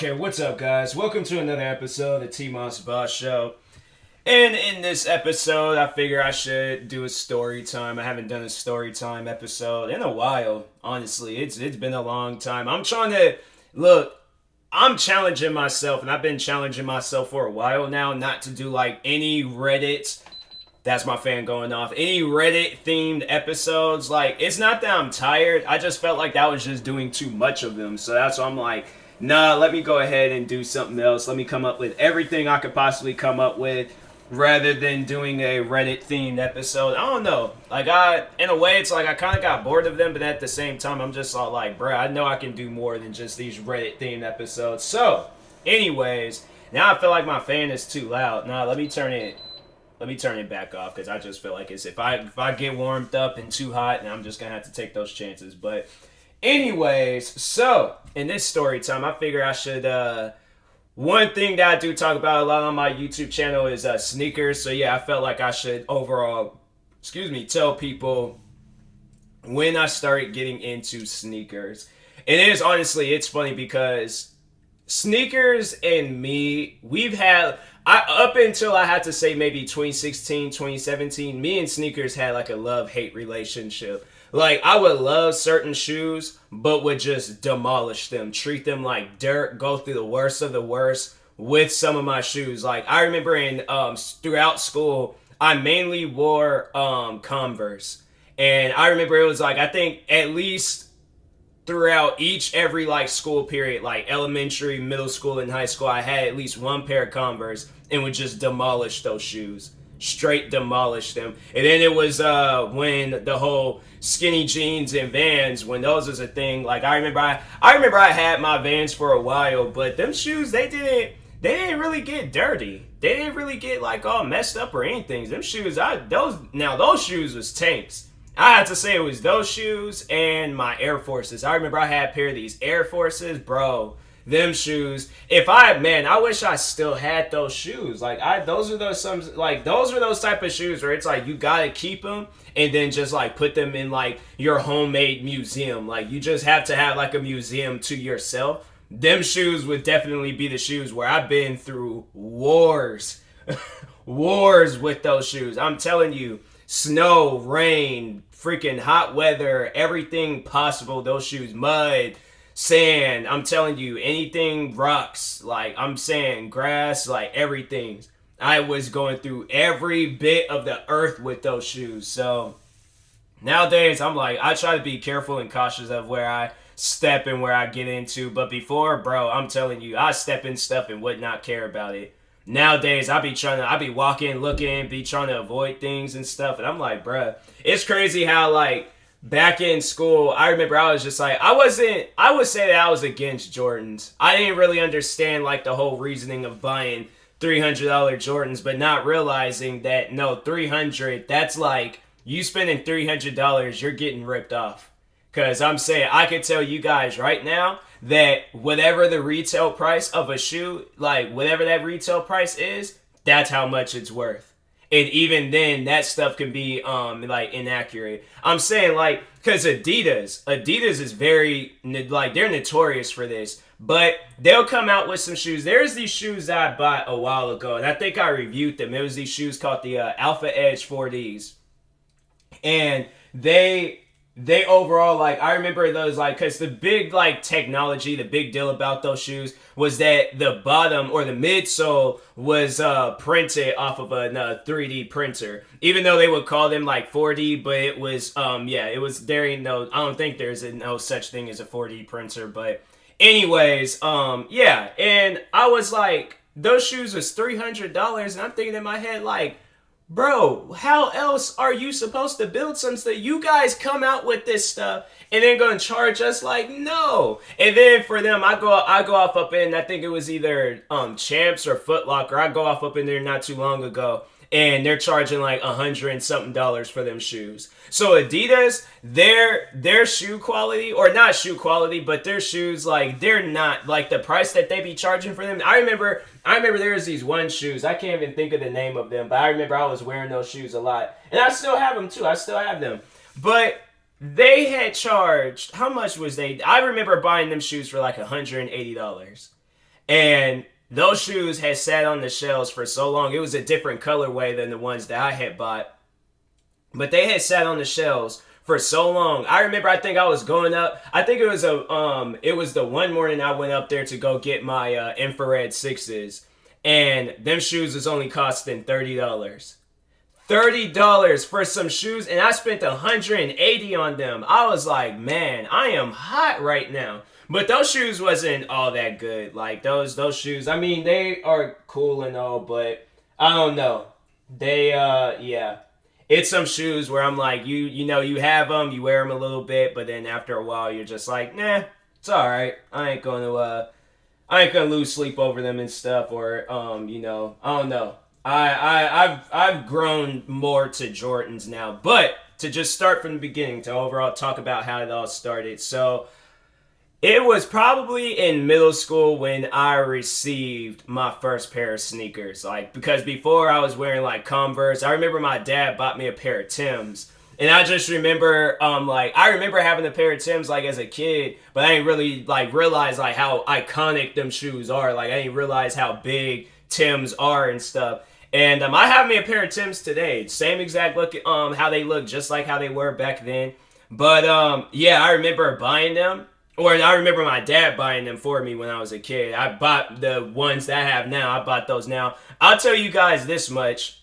Okay, what's up, guys? Welcome to another episode of the TMossBoss Show. And in this episode, I figure I should do a story time. I haven't done a story time episode in a while. Honestly, it's been a long time. I'm trying to look. I'm challenging myself, and I've been challenging myself for a while now, not to do like any Reddit. That's my fan going off. Any Reddit themed episodes. Like, it's not that I'm tired. I just felt like that was just doing too much of them. So that's why I'm like, nah, let me go ahead and do something else. Let me come up with everything I could possibly come up with rather than doing a Reddit themed episode. I don't know. Like, in a way, it's like I kind of got bored of them, but at the same time, I'm just all like, bruh, I know I can do more than just these Reddit themed episodes. So, anyways, now I feel like my fan is too loud. Nah, let me turn it back off because I just feel like it's if I get warmed up and too hot, and I'm just gonna have to take those chances. But anyways, so in this story time, I figure I should one thing that I do talk about a lot on my YouTube channel is sneakers. So yeah, I felt like I should overall, tell people when I started getting into sneakers. And it is honestly, it's funny because sneakers and me, up until I had to say maybe 2016, 2017, me and sneakers had like a love-hate relationship. Like, I would love certain shoes, but would just demolish them, treat them like dirt, go through the worst of the worst with some of my shoes. Like, I remember throughout school, I mainly wore Converse. And I remember it was like, I think at least throughout every like school period, like elementary, middle school, and high school, I had at least one pair of Converse and would just demolish those shoes. Straight demolish them. And then it was when the whole skinny jeans and Vans, when those was a thing. Like, I remember I had my Vans for a while, but them shoes, they didn't really get dirty. They didn't really get like all messed up or anything. Them shoes, those shoes was tanks. I had to say it was those shoes and my Air Forces. I remember I had a pair of these Air Forces, bro. Them shoes. I wish I still had those shoes. Like, those were those type of shoes where it's like you gotta keep them and then just like put them in like your homemade museum. Like, you just have to have like a museum to yourself. Them shoes would definitely be the shoes where I've been through wars, wars with those shoes. I'm telling you. Snow, rain, freaking hot weather, everything possible. Those shoes, mud, sand. I'm telling you, anything rocks. Like, I'm saying grass, like everything. I was going through every bit of the earth with those shoes. So nowadays, I'm like, I try to be careful and cautious of where I step and where I get into. But before, bro, I'm telling you, I step in stuff and would not care about it. Nowadays, I be walking, looking, be trying to avoid things and stuff. And I'm like, bruh, it's crazy how, like, back in school, I remember I was just like, I would say that I was against Jordans. I didn't really understand, like, the whole reasoning of buying $300 Jordans, but not realizing that, no, 300, that's like, you spending $300, you're getting ripped off. Because I'm saying, I could tell you guys right now that whatever the retail price of a shoe, like whatever that retail price is, that's how much it's worth. And even then, that stuff can be like inaccurate. I'm saying, like, because Adidas is very, like, they're notorious for this. But they'll come out with some shoes. There's these shoes that I bought a while ago, and I think I reviewed them. It was these shoes called the Alpha Edge 4Ds. And they overall, like, I remember those, like, because the big, like, technology, the big deal about those shoes was that the bottom or the midsole was printed off of a 3D printer. Even though they would call them, like, 4D, but it was, it was, there ain't no, I don't think there's no such thing as a 4D printer, but anyways, and I was like, those shoes was $300, and I'm thinking in my head, like, bro, how else are you supposed to build some stuff? You guys come out with this stuff and then gonna charge us? Like, no. And then for them, I go off up in, I think it was either Champs or Foot Locker. I go off up in there not too long ago, and they're charging like $100 and something for them shoes. So Adidas, their shoe quality, or not shoe quality, but their shoes, like, they're not like the price that they be charging for them. I remember there was these one shoes. I can't even think of the name of them, but I remember I was wearing those shoes a lot. And I still have them too. I still have them. But they had charged, how much was they? I remember buying them shoes for like $180. And those shoes had sat on the shelves for so long. It was a different colorway than the ones that I had bought. But they had sat on the shelves for so long. I remember, I think I was going up. I think it was the one morning I went up there to go get my infrared sixes, and them shoes was only costing $30. $30 for some shoes, and I spent $180 on them. I was like, man, I am hot right now. But those shoes wasn't all that good. Like those shoes, I mean, they are cool and all, but I don't know. They yeah. It's some shoes where I'm like, you know, you have them, you wear them a little bit, but then after a while you're just like, nah, it's all right. I ain't gonna lose sleep over them and stuff, or you know, I don't know. I've grown more to Jordans now, but to just start from the beginning to overall talk about how it all started. So it was probably in middle school when I received my first pair of sneakers. Like, because before I was wearing like Converse. I remember my dad bought me a pair of Tims. And I just remember, I remember having a pair of Tims like as a kid, but I didn't really like realize like how iconic them shoes are. Like, I didn't realize how big Tims are and stuff. And I have me a pair of Tims today. Same exact look, how they look, just like how they were back then. But yeah, I remember buying them. Or I remember my dad buying them for me when I was a kid. I bought the ones that I have now. I bought those now. I'll tell you guys this much.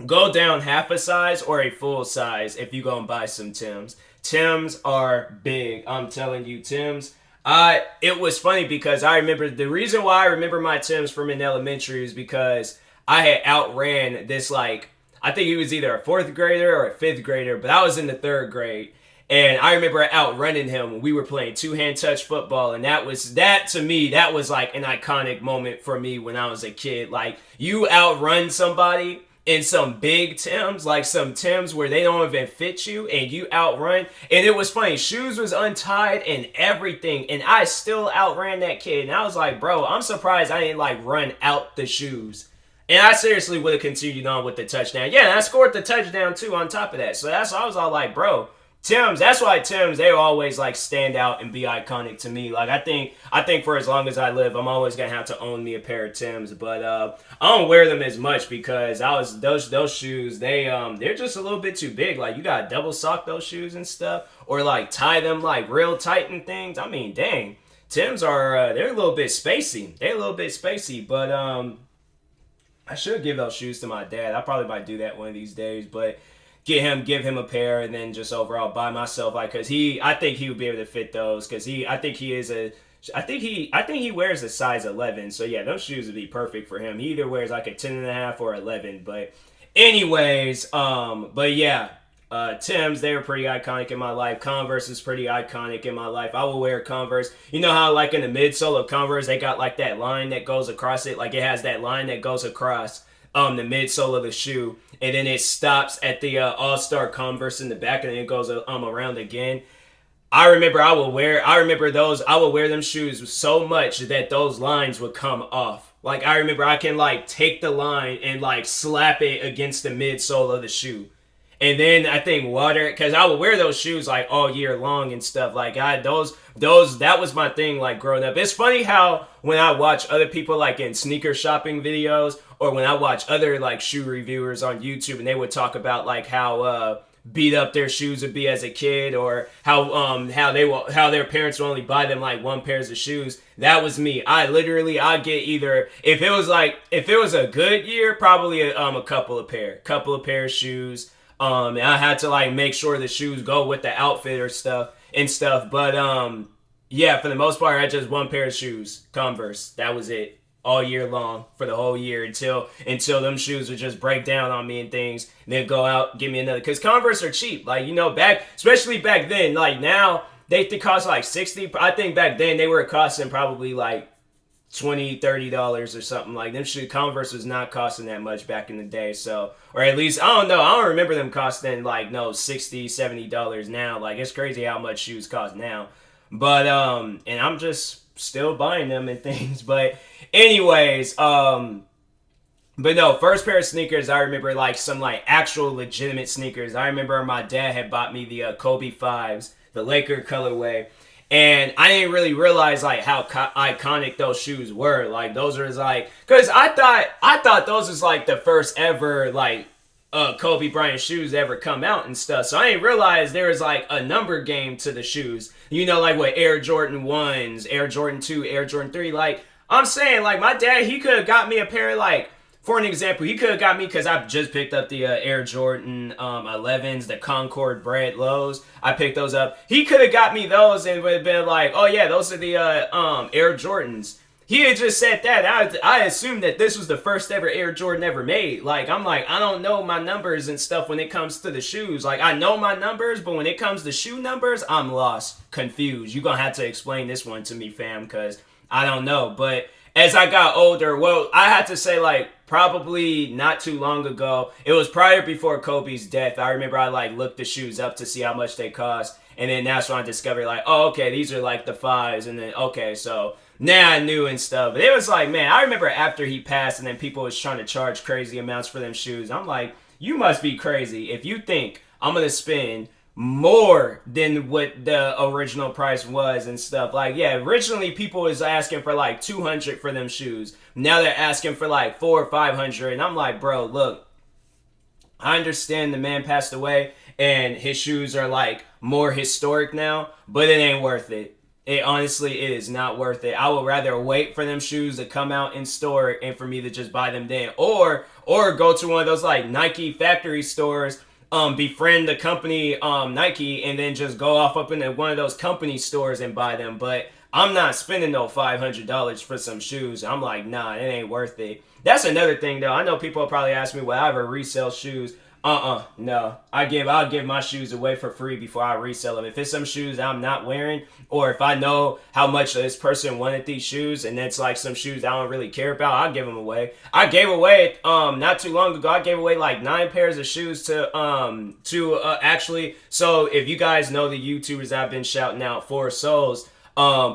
Go down half a size or a full size if you go and buy some Tims. Tims are big. I'm telling you, Tims. It was funny because I remember, the reason why I remember my Tims from in elementary is because I had outran this, like, I think he was either a 4th grader or a 5th grader, but I was in the 3rd grade. And I remember outrunning him when we were playing two-hand touch football. And that to me, that was like an iconic moment for me when I was a kid. Like, you outrun somebody in some big Tims, like some Tims where they don't even fit you, and you outrun. And it was funny, shoes was untied and everything, and I still outran that kid. And I was like, bro, I'm surprised I didn't like run out the shoes. And I seriously would have continued on with the touchdown. Yeah, and I scored the touchdown too on top of that. So I was all like, bro, Tims, that's why Tims, they always like stand out and be iconic to me. Like, I think for as long as I live, I'm always gonna have to own me a pair of Tims. But I don't wear them as much because those shoes, they're just a little bit too big. Like, you gotta double sock those shoes and stuff, or like tie them like real tight and things. I mean, dang, Tims are they're a little bit spacey. They're a little bit spacey, but I should give those shoes to my dad. I probably might do that one of these days, but give him a pair, and then just overall buy myself, like, cause I think he would be able to fit those, cause I think he wears a size 11, so yeah, those shoes would be perfect for him. He either wears like a 10.5 or 11, but anyways, but yeah, Tims, they were pretty iconic in my life. Converse is pretty iconic in my life. I will wear Converse. You know how like in the midsole of Converse, they got like that line that goes across it, like it has that line that goes across the midsole of the shoe, and then it stops at the All-Star Converse in the back, and then it goes around again. I will wear them shoes so much that those lines would come off. Like, I remember I can like take the line and like slap it against the midsole of the shoe. And then I think because I would wear those shoes like all year long and stuff. Like, that was my thing like growing up. It's funny how when I watch other people like in sneaker shopping videos, or when I watch other like shoe reviewers on YouTube, and they would talk about like how beat up their shoes would be as a kid, or how their parents would only buy them like one pairs of shoes. That was me. I'd get either, if it was a good year, probably a couple of pair of shoes. And I had to like make sure the shoes go with the outfit or stuff. But yeah, for the most part, I had just one pair of shoes, Converse. That was it all year long, for the whole year, until them shoes would just break down on me and things, and then go out, give me another. Because Converse are cheap, like, you know, especially back then. Like, now they cost like $60. I think back then they were costing probably like $20-$30 or something. Like, them Converse was not costing that much back in the day. So, or at least, I don't know, I don't remember them costing like $60-$70 now. Like, it's crazy how much shoes cost now. But and I'm just still buying them and things. But anyways, but no, first pair of sneakers, I remember like some like actual legitimate sneakers. I remember my dad had bought me the Kobe 5s, the Laker colorway. And I didn't really realize like how iconic those shoes were. Like those are like, cause I thought those was like the first ever like Kobe Bryant shoes ever come out and stuff. So I didn't realize there was like a number game to the shoes. You know, like what Air Jordan 1s, Air Jordan 2, Air Jordan 3. Like I'm saying, like my dad, he could have got me a pair of like, for an example, he could have got me because I just picked up the Air Jordan 11s, the Concord Bread Lows. I picked those up. He could have got me those and would have been like, oh yeah, those are the Air Jordans. He had just said that. I assumed that this was the first ever Air Jordan ever made. Like, I'm like, I don't know my numbers and stuff when it comes to the shoes. Like, I know my numbers, but when it comes to shoe numbers, I'm lost, confused. You're going to have to explain this one to me, fam, because I don't know. But as I got older, well, I had to say, like, probably not too long ago. It was prior before Kobe's death. I remember I, like, looked the shoes up to see how much they cost. And then that's when I discovered, like, oh, okay, these are, like, the 5s. And then, okay, so now I knew and stuff. But it was like, man, I remember after he passed and then people was trying to charge crazy amounts for them shoes. I'm like, you must be crazy if you think I'm going to spend more than what the original price was and stuff. Like, yeah, originally people was asking for like 200 for them shoes. Now they're asking for like 400 or 500. And I'm like, bro, look, I understand the man passed away and his shoes are like more historic now, but it ain't worth it. It honestly is not worth it. I would rather wait for them shoes to come out in store and for me to just buy them then, or go to one of those like Nike factory stores, befriend the company Nike, and then just go off up into one of those company stores and buy them. But I'm not spending no $500 for some shoes. I'm like, nah, it ain't worth it. That's another thing though. I know people will probably ask me, will I ever resell shoes? No. I'll give my shoes away for free before I resell them. If it's some shoes I'm not wearing, or if I know how much this person wanted these shoes and it's like some shoes I don't really care about, I'll give them away. I gave away not too long ago, I gave away like 9 pairs of shoes to actually, so if you guys know the YouTubers I've been shouting out, For Souls,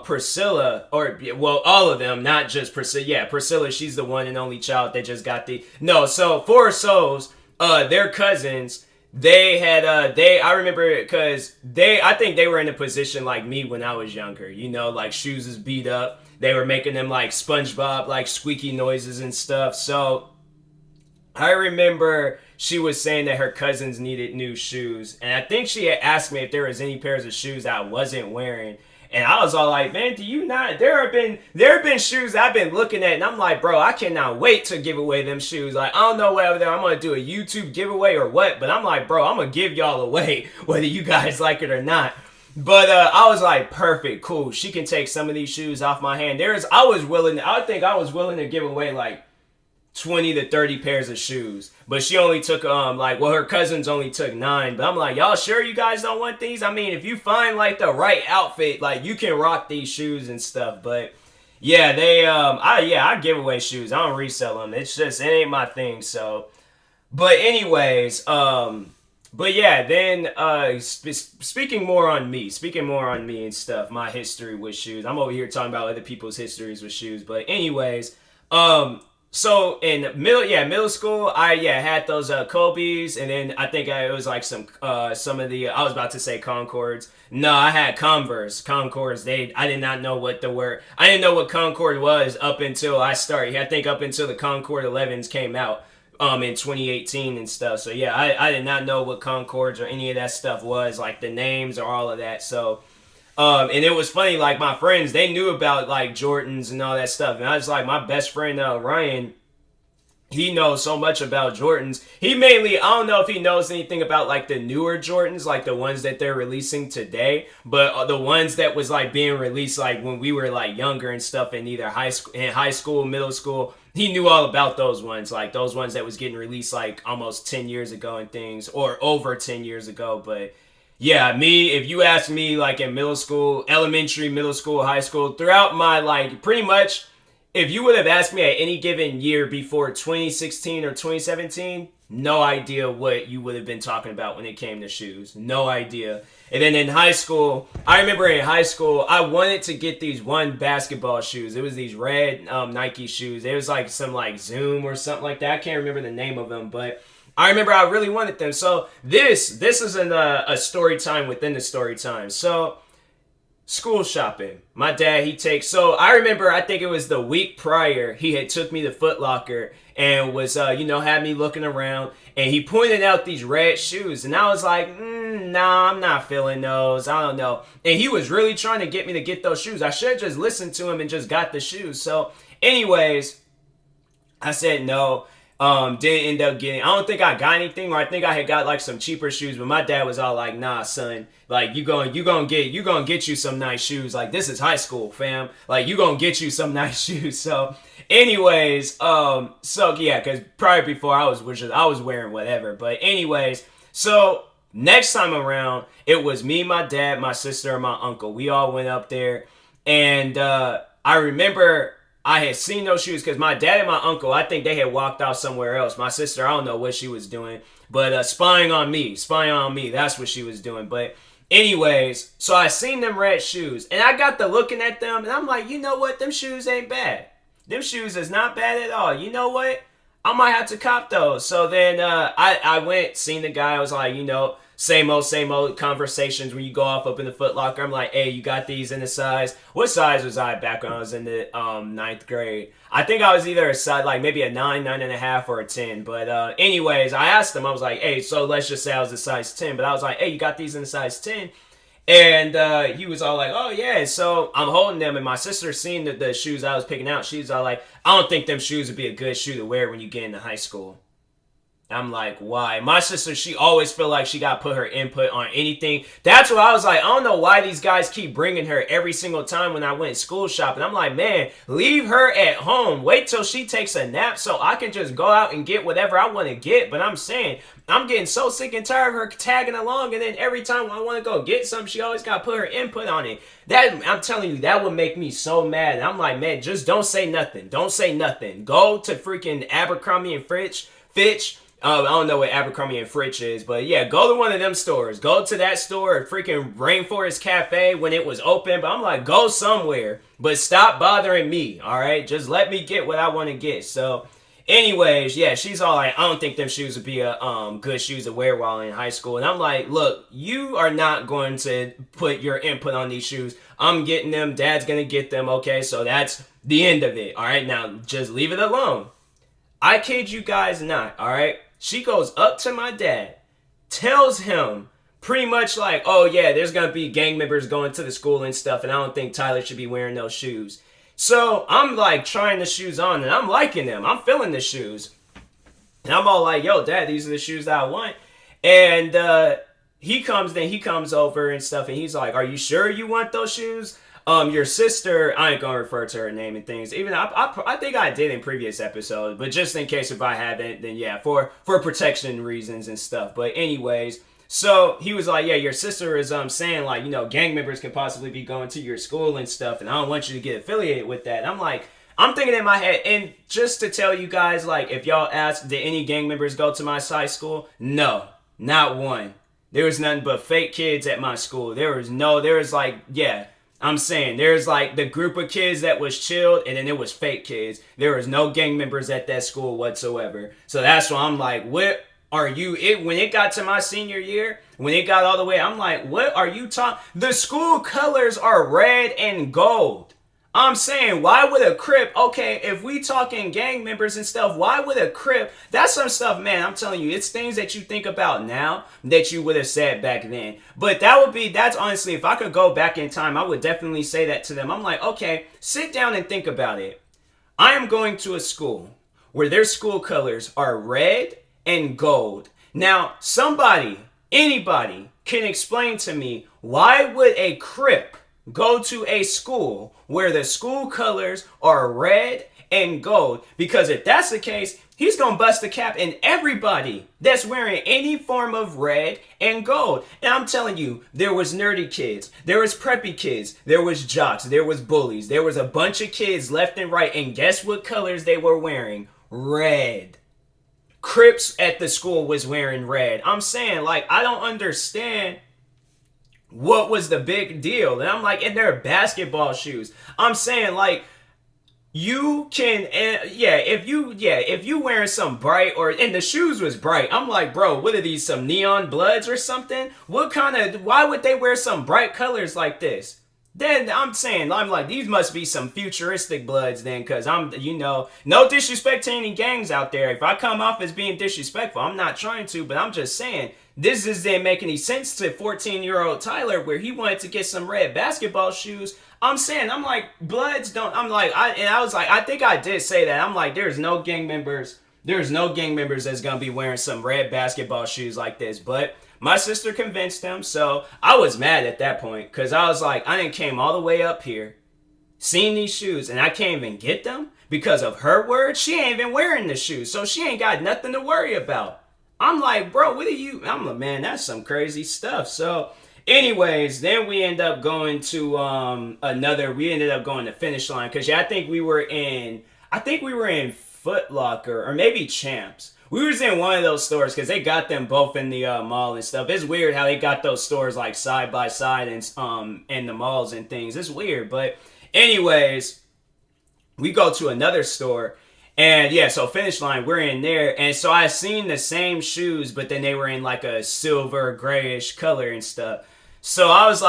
Priscilla, or well, all of them, not just Priscilla. Yeah, Priscilla, she's the one and only child that just got so For Souls, their cousins, they had I remember because I think they were in a position like me when I was younger, you know, like shoes is beat up, they were making them like SpongeBob like squeaky noises and stuff. So I remember she was saying that her cousins needed new shoes, and I think she had asked me if there was any pairs of shoes I wasn't wearing. And I was all like, man, do you not? There have been shoes I've been looking at, and I'm like, bro, I cannot wait to give away them shoes. Like, I don't know whether I'm gonna do a YouTube giveaway or what, but I'm like, bro, I'm gonna give y'all away, whether you guys like it or not. But I was like, perfect, cool. She can take some of these shoes off my hand. I think I was willing to give away like 20 to 30 pairs of shoes, but she only took her cousins only took 9. But I'm like, y'all sure you guys don't want these? I mean, if you find like the right outfit, like you can rock these shoes and stuff. But yeah, I give away shoes, I don't resell them. It's just, it ain't my thing. So but anyways, but yeah, then speaking more on me and stuff, my history with shoes. I'm over here talking about other people's histories with shoes. But anyways, so in middle school, I had those Kobe's, and then I think it was like some of the, I was about to say Concords. No, I had Converse. Concords. I did not know what the word. I didn't know what Concord was up until I started. I think up until the Concord 11s came out in 2018 and stuff. So yeah, I did not know what Concords or any of that stuff was, like the names or all of that. So and it was funny, like my friends, they knew about like Jordans and all that stuff. And I was like, my best friend, Ryan, he knows so much about Jordans. He mainly, I don't know if he knows anything about like the newer Jordans, like the ones that they're releasing today, but the ones that was like being released like when we were like younger and stuff in either high school, middle school. He knew all about those ones, like those ones that was getting released like almost 10 years ago and things, or over 10 years ago. But yeah, if you ask me, like in middle school, elementary, middle school, high school, throughout my, like, pretty much, if you would have asked me at any given year before 2016 or 2017, no idea what you would have been talking about when it came to shoes. No idea. And then in high school, I remember in high school, I wanted to get these one basketball shoes. It was these red Nike shoes. It was like some like Zoom or something like that. I can't remember the name of them, but I remember I really wanted them. So this is a story time within the story time. So School shopping. My dad, he takes. So I remember, I think it was the week prior, he had took me to Foot Locker and was, had me looking around, and he pointed out these red shoes, and I was like, nah, I'm not feeling those. I don't know. And he was really trying to get me to get those shoes. I should have just listened to him and just got the shoes. So, anyways, I said no. Didn't end up getting. I don't think I got anything, or I think I had got like some cheaper shoes. But my dad was all like, "Nah, son, like you gonna get you some nice shoes. Like this is high school, fam. Like you gonna get you some nice shoes." So, anyways, so yeah, because prior before I was wearing whatever. But anyways, so next time around, it was me, my dad, my sister, and my uncle. We all went up there, and I remember I had seen those shoes because my dad and my uncle, I think they had walked out somewhere else. My sister, I don't know what she was doing, but spying on me, that's what she was doing. But anyways, so I seen them red shoes, and I got to looking at them, and I'm like, you know what? Them shoes ain't bad. Them shoes is not bad at all. You know what? I might have to cop those. So then I went, seen the guy. I was like, same old conversations when you go off up in the Foot Locker. I'm like, hey, you got these in the size? What size was I back when I was in the ninth grade? I think I was either a size, like maybe a 9.5, or a 10. But anyways, I asked him, I was like, hey, so let's just say I was a size 10. But I was like, hey, you got these in the size 10? And he was all like, oh, yeah. So I'm holding them, and my sister seen the shoes I was picking out. She's all like, I don't think them shoes would be a good shoe to wear when you get into high school. I'm like, why? My sister, she always feel like she got to put her input on anything. That's what I was like, I don't know why these guys keep bringing her every single time when I went school shopping. I'm like, man, leave her at home. Wait till she takes a nap so I can just go out and get whatever I want to get. But I'm saying, I'm getting so sick and tired of her tagging along, and then every time I want to go get something, she always got to put her input on it. That, I'm telling you, that would make me so mad. And I'm like, man, just don't say nothing. Don't say nothing. Go to freaking Abercrombie and Fitch. I don't know what Abercrombie and Fitch is, but yeah, go to one of them stores. Go to that store, freaking Rainforest Cafe when it was open. But I'm like, go somewhere, but stop bothering me. All right, just let me get what I want to get. So, anyways, yeah, she's all like, I don't think them shoes would be a good shoes to wear while in high school. And I'm like, look, you are not going to put your input on these shoes. I'm getting them. Dad's gonna get them. Okay, so that's the end of it. All right, now just leave it alone. I kid you guys not. All right. She goes up to my dad, tells him pretty much like, oh yeah, there's going to be gang members going to the school and stuff, and I don't think Tyler should be wearing those shoes. So I'm like trying the shoes on, and I'm liking them. I'm feeling the shoes. And I'm all like, yo, Dad, these are the shoes that I want. And he comes over and stuff, and he's like, are you sure you want those shoes? Your sister, I ain't gonna refer to her name and things. Even I think I did in previous episodes, but just in case if I haven't, then yeah, for protection reasons and stuff. But anyways, so he was like, yeah, your sister is saying like, gang members could possibly be going to your school and stuff, and I don't want you to get affiliated with that. And I'm like, I'm thinking in my head, and just to tell you guys, like, if y'all ask, did any gang members go to my high school? No, not one. There was nothing but fake kids at my school. There was like, yeah. I'm saying, there's like the group of kids that was chilled, and then it was fake kids. There was no gang members at that school whatsoever. So that's why I'm like, what are you, when it got to my senior year, when it got all the way, I'm like, what are you talking? The school colors are red and gold. I'm saying, why would a Crip, okay, if we talking gang members and stuff, why would a Crip, that's some stuff, man, I'm telling you, it's things that you think about now that you would have said back then. But that's honestly, if I could go back in time, I would definitely say that to them. I'm like, okay, sit down and think about it. I am going to a school where their school colors are red and gold. Now, anybody can explain to me, why would a Crip go to a school where the school colors are red and gold? Because if that's the case, he's gonna bust a cap in everybody that's wearing any form of red and gold. And I'm telling you, there was nerdy kids, there was preppy kids, there was jocks, there was bullies, there was a bunch of kids left and right, and guess what colors they were wearing? Red. Crips at the school was wearing red. I'm saying, like, I don't understand what was the big deal. And I'm like, in their basketball shoes. I'm saying, like, you can, if you wearing some bright, and the shoes was bright, I'm like, bro, what are these, some neon bloods or something? Why would they wear some bright colors like this? Then I'm saying, I'm like, these must be some futuristic Bloods then, because no disrespect to any gangs out there. If I come off as being disrespectful, I'm not trying to, but I'm just saying, this just didn't make any sense to 14-year-old Tyler where he wanted to get some red basketball shoes. I'm saying, I'm like, Bloods don't, I'm like, I was like, I think I did say that. I'm like, there's no gang members that's gonna be wearing some red basketball shoes like this, but my sister convinced them, so I was mad at that point because I was like, I didn't came all the way up here, seen these shoes, and I can't even get them because of her word. She ain't even wearing the shoes, so she ain't got nothing to worry about. I'm like, bro, what are you? I'm like, man, that's some crazy stuff. So, anyways, then we end up going to We ended up going to Finish Line because I think we were in. Foot Locker or maybe Champs. We was in one of those stores because they got them both in the mall and stuff. It's weird how they got those stores like side by side and in the malls and things. It's weird, but anyways, we go to another store and yeah, so Finish Line, we're in there, and so I seen the same shoes, but then they were in like a silver grayish color and stuff. So I was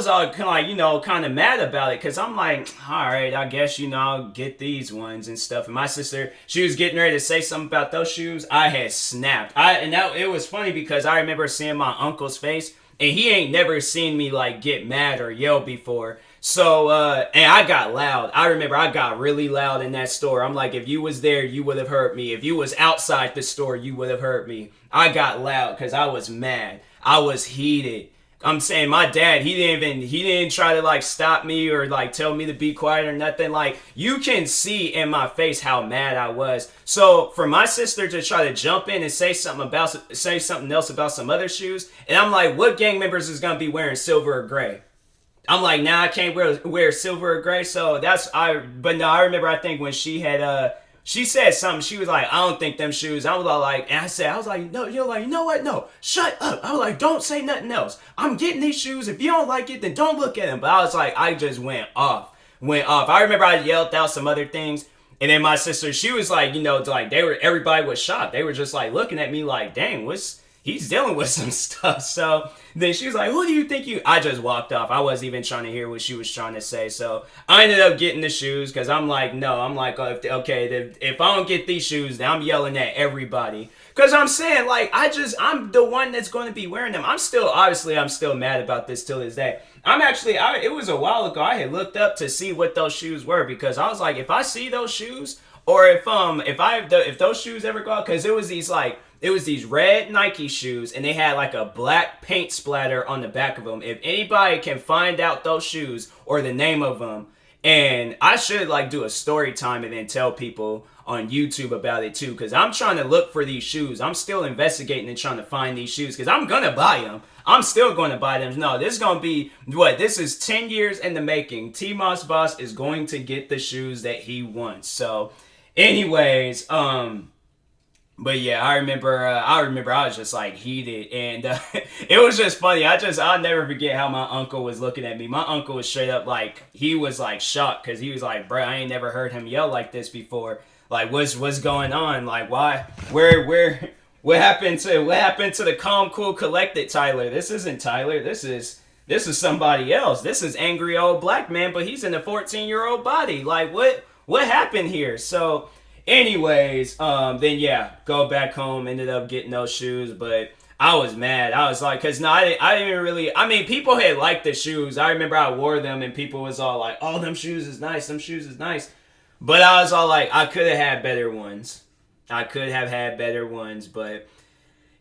all kind of like, kind of mad about it because I'm like, all right, I guess, I'll get these ones and stuff. And my sister, she was getting ready to say something about those shoes. I had snapped. It was funny because I remember seeing my uncle's face and he ain't never seen me like get mad or yell before. So, and I got loud. I remember I got really loud in that store. I'm like, if you was there, you would have heard me. If you was outside the store, you would have heard me. I got loud because I was mad. I was heated. I'm saying my dad, he didn't try to like stop me or like tell me to be quiet or nothing. Like you can see in my face how mad I was. So for my sister to try to jump in and say something else about some other shoes, and I'm like, what gang members is gonna be wearing silver or gray? I'm like, nah, I can't wear silver or gray. So but no, I remember I think when she said something. She was like, I don't think them shoes. I was all like, and I was like, no, you're like, you know what? No, shut up. I was like, don't say nothing else. I'm getting these shoes. If you don't like it, then don't look at them. But I was like, I just went off. I remember I yelled out some other things. And then my sister, she was like, like everybody was shocked. They were just like looking at me like, dang, he's dealing with some stuff. So then she was like, who do you think I just walked off. I wasn't even trying to hear what she was trying to say. So I ended up getting the shoes because I'm like, no, I'm like, if I don't get these shoes, then I'm yelling at everybody. Because I'm saying, like, I'm the one that's going to be wearing them. I'm still mad about this till this day. It was a while ago. I had looked up to see what those shoes were because I was like, if I see those shoes, or if those shoes ever go out, because it was these red Nike shoes and they had like a black paint splatter on the back of them. If anybody can find out those shoes or the name of them, and I should like do a story time and then tell people on YouTube about it too, because I'm trying to look for these shoes. I'm still investigating and trying to find these shoes because I'm gonna buy them. I'm still going to buy them. No, this is going to be, this is 10 years in the making. TMossBoss is going to get the shoes that he wants. So, anyways, but yeah, I remember I was just like heated, and it was just funny. I'll never forget how my uncle was looking at me. My uncle was straight up like, he was like shocked because he was like, bro, I ain't never heard him yell like this before. Like, what's going on? Like, why? What happened to the calm, cool, collected Tyler? This isn't Tyler. This is somebody else. This is angry old black man, but he's in a 14-year-old body. Like, what happened here? So, anyways, then yeah, go back home. Ended up getting those shoes, but I was mad. I was like, cause no, I didn't even really. I mean, people had liked the shoes. I remember I wore them, and people was all like, "Oh, them shoes is nice. Them shoes is nice." But I was all like, I could have had better ones. I could have had better ones, but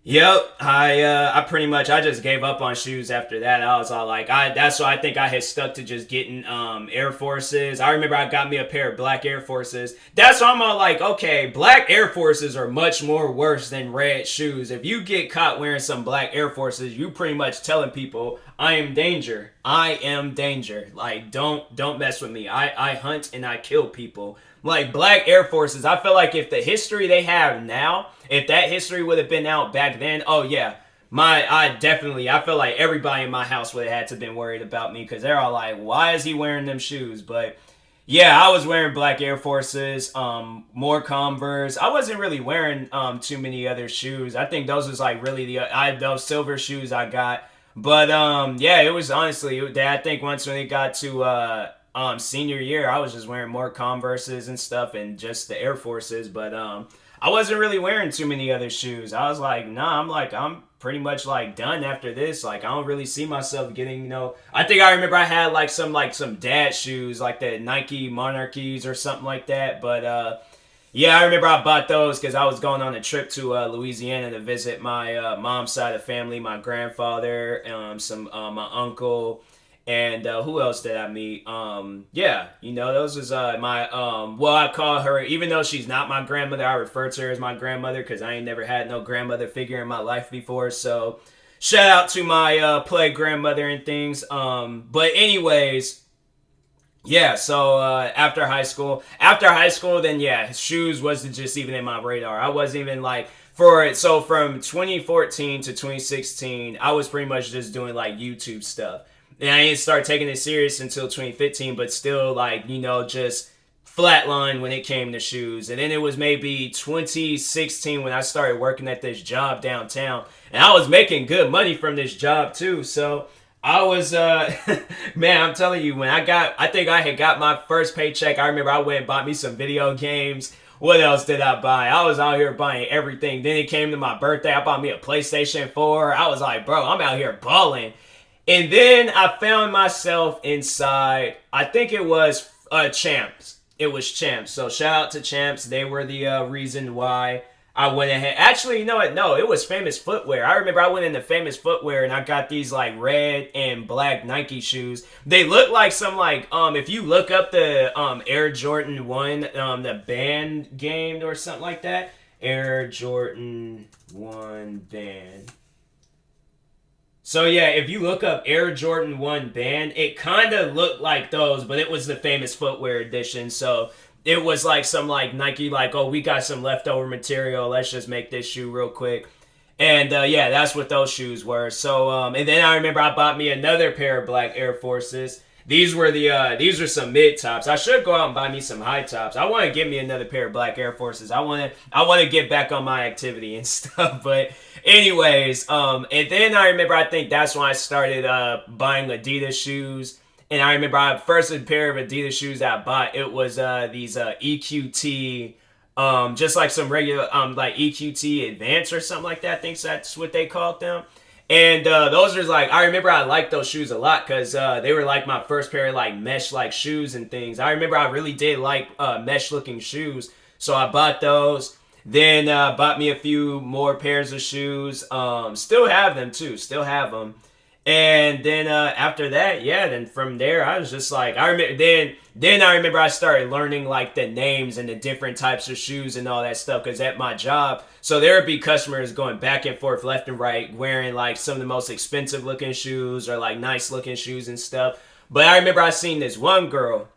yep, I pretty much I just gave up on shoes after that. I was all like, that's why I think I had stuck to just getting Air Forces. I remember I got me a pair of black Air Forces. That's why I'm all like, okay, black Air Forces are much more worse than red shoes. If you get caught wearing some black Air Forces, you pretty much telling people, I am danger. I am danger. Like, don't mess with me. I hunt and I kill people. Like, black Air Forces, I feel like if the history they have now, if that history would have been out back then, oh yeah, I feel like everybody in my house would have had to been worried about me because they're all like, why is he wearing them shoes? But yeah, I was wearing black Air Forces, more Converse. I wasn't really wearing too many other shoes. I think those was like really those silver shoes I got But yeah, it was honestly. I think once when it got to senior year, I was just wearing more Converses and stuff, and just the Air Forces. But I wasn't really wearing too many other shoes. I was like, nah, I'm pretty much like done after this. Like I don't really see myself getting, I think I remember I had like some dad shoes, like the Nike Monarchies or something like that. But yeah, I remember I bought those because I was going on a trip to Louisiana to visit my mom's side of the family, my grandfather, my uncle, and who else did I meet? Yeah, those was my well, I call her, even though she's not my grandmother, I refer to her as my grandmother because I ain't never had no grandmother figure in my life before. So shout out to my play grandmother and things. But anyways, yeah, so after high school, then yeah, shoes wasn't just even in my radar. I wasn't even like for it. So from 2014 to 2016, I was pretty much just doing like YouTube stuff, and I didn't start taking it serious until 2015. But still, like just flatline when it came to shoes. And then it was maybe 2016 when I started working at this job downtown, and I was making good money from this job too. So I was man, I'm telling you, I think I had got my first paycheck. I remember I went and bought me some video games. What else did I buy? I was out here buying everything. Then it came to my birthday. I bought me a PlayStation 4. I was like, bro, I'm out here balling. And then I found myself inside, I think it was Champs. It was Champs. So shout out to Champs. They were the reason why I went ahead. Actually, you know what? No, it was Famous Footwear. I remember I went into Famous Footwear and I got these like red and black Nike shoes. They look like some like if you look up the Air Jordan 1 the band game or something like that. Air Jordan 1 band. So yeah, if you look up Air Jordan 1 band, it kind of looked like those, but it was the Famous Footwear edition. So it was like some like Nike, like, oh, we got some leftover material, let's just make this shoe real quick. And yeah, that's what those shoes were. So and then I remember I bought me another pair of black Air Forces. These were some mid tops. I should go out and buy me some high tops. I want to get me another pair of black Air Forces. I want to get back on my activity and stuff. But anyways, and then I remember I think that's when I started buying Adidas shoes. And I remember I first pair of Adidas shoes that I bought, it was these EQT, just like some regular like EQT Advance or something like that. I think that's what they called them. And those are like, I remember I liked those shoes a lot because they were like my first pair of like mesh like shoes and things. I remember I really did like mesh looking shoes. So I bought those. Then bought me a few more pairs of shoes. Still have them too. Still have them. And then after that, yeah, then from there I was just like, I remember then I remember I started learning like the names and the different types of shoes and all that stuff because at my job, so there would be customers going back and forth left and right wearing like some of the most expensive looking shoes or like nice looking shoes and stuff. But I remember I seen this one girl,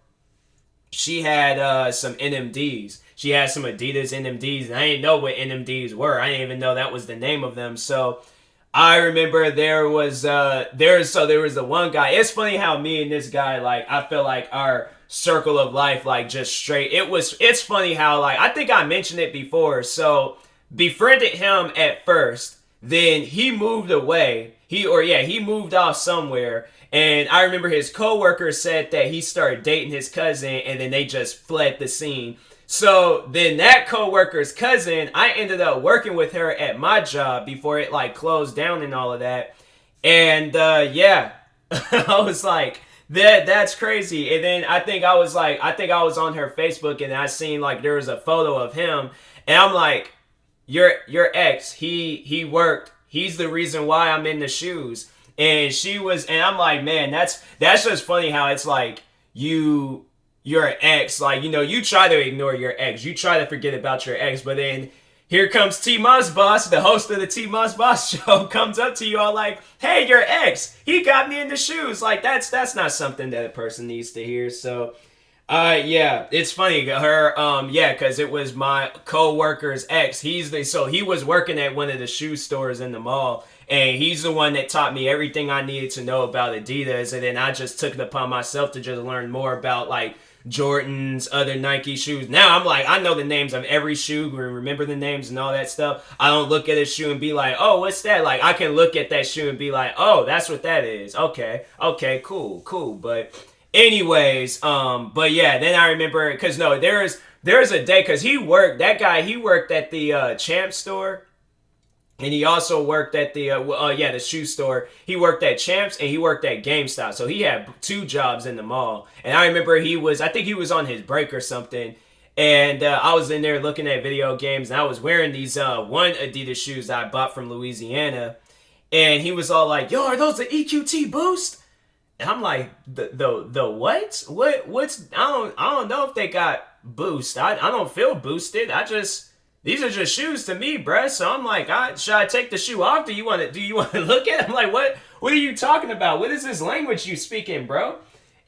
she had some NMDs. She had some Adidas NMDs and I didn't know what NMDs were. I didn't even know that was the name of them. So I remember there was the one guy. It's funny how me and this guy, like, I feel like our circle of life, like, just straight. It's funny how, like, I think I mentioned it before. So befriended him at first, then he moved away. He moved off somewhere. And I remember his coworker said that he started dating his cousin and then they just fled the scene. So then that coworker's cousin, I ended up working with her at my job before it like closed down and all of that. And yeah, I was like, that's crazy. And then I think I was on her Facebook and I seen like there was a photo of him, and I'm like, your ex, he worked. He's the reason why I'm in the shoes. And and I'm like, man, that's just funny how it's like your ex, like, you try to ignore your ex. You try to forget about your ex, but then here comes TMossBoss, the host of the TMossBoss show, comes up to you all like, hey, your ex, he got me in the shoes. Like, that's not something that a person needs to hear. So, yeah, it's funny. Her, yeah, because it was my co-worker's ex. So he was working at one of the shoe stores in the mall, and he's the one that taught me everything I needed to know about Adidas, and then I just took it upon myself to just learn more about, like, Jordans, other Nike shoes. Now I'm like, I know the names of every shoe, remember the names and all that stuff. I don't look at a shoe and be like, oh, what's that? Like, I can look at that shoe and be like, oh, that's what that is. Okay, cool. But anyways, but yeah, then I remember, because no, there's a day, because he worked at the Champ store. And he also worked at the shoe store. He worked at Champs and he worked at GameStop. So he had 2 jobs in the mall. And I remember I think he was on his break or something. And I was in there looking at video games, and I was wearing these one Adidas shoes that I bought from Louisiana. And he was all like, "Yo, are those the EQT Boost?" And I'm like, the what? What's I don't know if they got boost. I don't feel boosted. These are just shoes to me, bruh. So I'm like, should I take the shoe off? Do you want to look at it? I'm like, what are you talking about? What is this language you speaking, bro?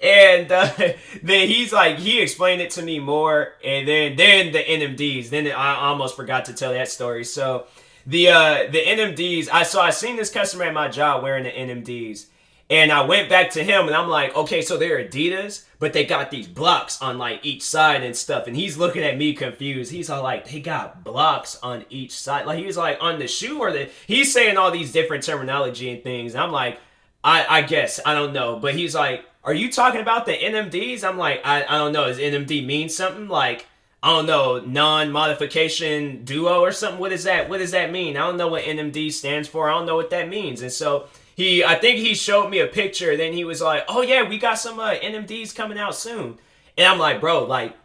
And then he's like, he explained it to me more. And then the NMDs. Then I almost forgot to tell that story. So the NMDs, I seen this customer at my job wearing the NMDs. And I went back to him and I'm like, okay, so they're Adidas, but they got these blocks on like each side and stuff. And he's looking at me confused. He's all like, they got blocks on each side. Like, he was like, on the shoe, or he's saying all these different terminology and things. And I'm like, I guess, I don't know. But he's like, are you talking about the NMDs? I'm like, I don't know. Does NMD mean something? Like, I don't know, non-modification duo or something? What does that mean? I don't know what NMD stands for. I don't know what that means. And so I think he showed me a picture. Then he was like, "Oh yeah, we got some NMDs coming out soon." And I'm like, "Bro, like,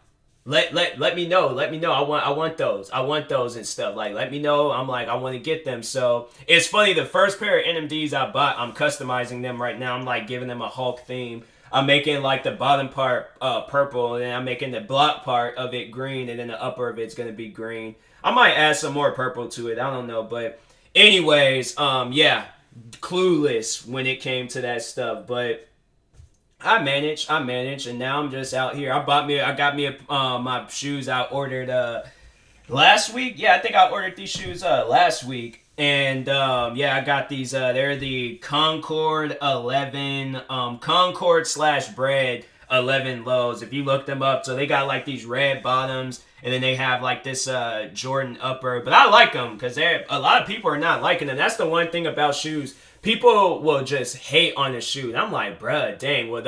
let me know. I want those and stuff. Like, let me know. I'm like, I want to get them." So it's funny. The first pair of NMDs I bought, I'm customizing them right now. I'm like giving them a Hulk theme. I'm making like the bottom part purple, and then I'm making the block part of it green, and then the upper of it's gonna be green. I might add some more purple to it. I don't know, but anyways, yeah. Clueless when it came to that stuff, but I managed, and now I'm just out here. I got me my shoes I ordered last week. Yeah, I think I ordered these shoes last week, and yeah, I got these. They're the Concord 11, Concord / Bread 11 lows. If you look them up, so they got like these red bottoms. And then they have like this Jordan upper. But I like them because a lot of people are not liking them. That's the one thing about shoes. People will just hate on a shoe. And I'm like, bruh, dang. Well,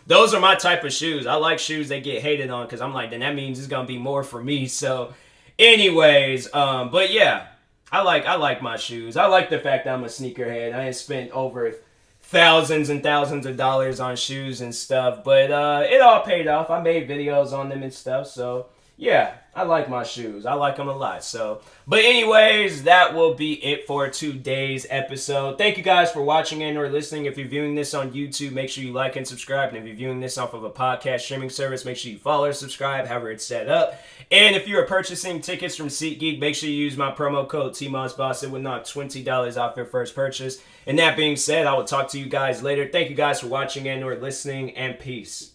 those are my type of shoes. I like shoes that get hated on because I'm like, then that means it's going to be more for me. So anyways, but yeah, I like my shoes. I like the fact that I'm a sneakerhead. I ain't spent over thousands and thousands of dollars on shoes and stuff. But it all paid off. I made videos on them and stuff. So yeah, I like my shoes. I like them a lot. So, but anyways, that will be it for today's episode. Thank you guys for watching and or listening. If you're viewing this on YouTube, make sure you like and subscribe. And if you're viewing this off of a podcast streaming service, make sure you follow or subscribe, however it's set up. And if you're purchasing tickets from SeatGeek, make sure you use my promo code TMossBoss. It will knock $20 off your first purchase. And that being said, I will talk to you guys later. Thank you guys for watching and or listening, and peace.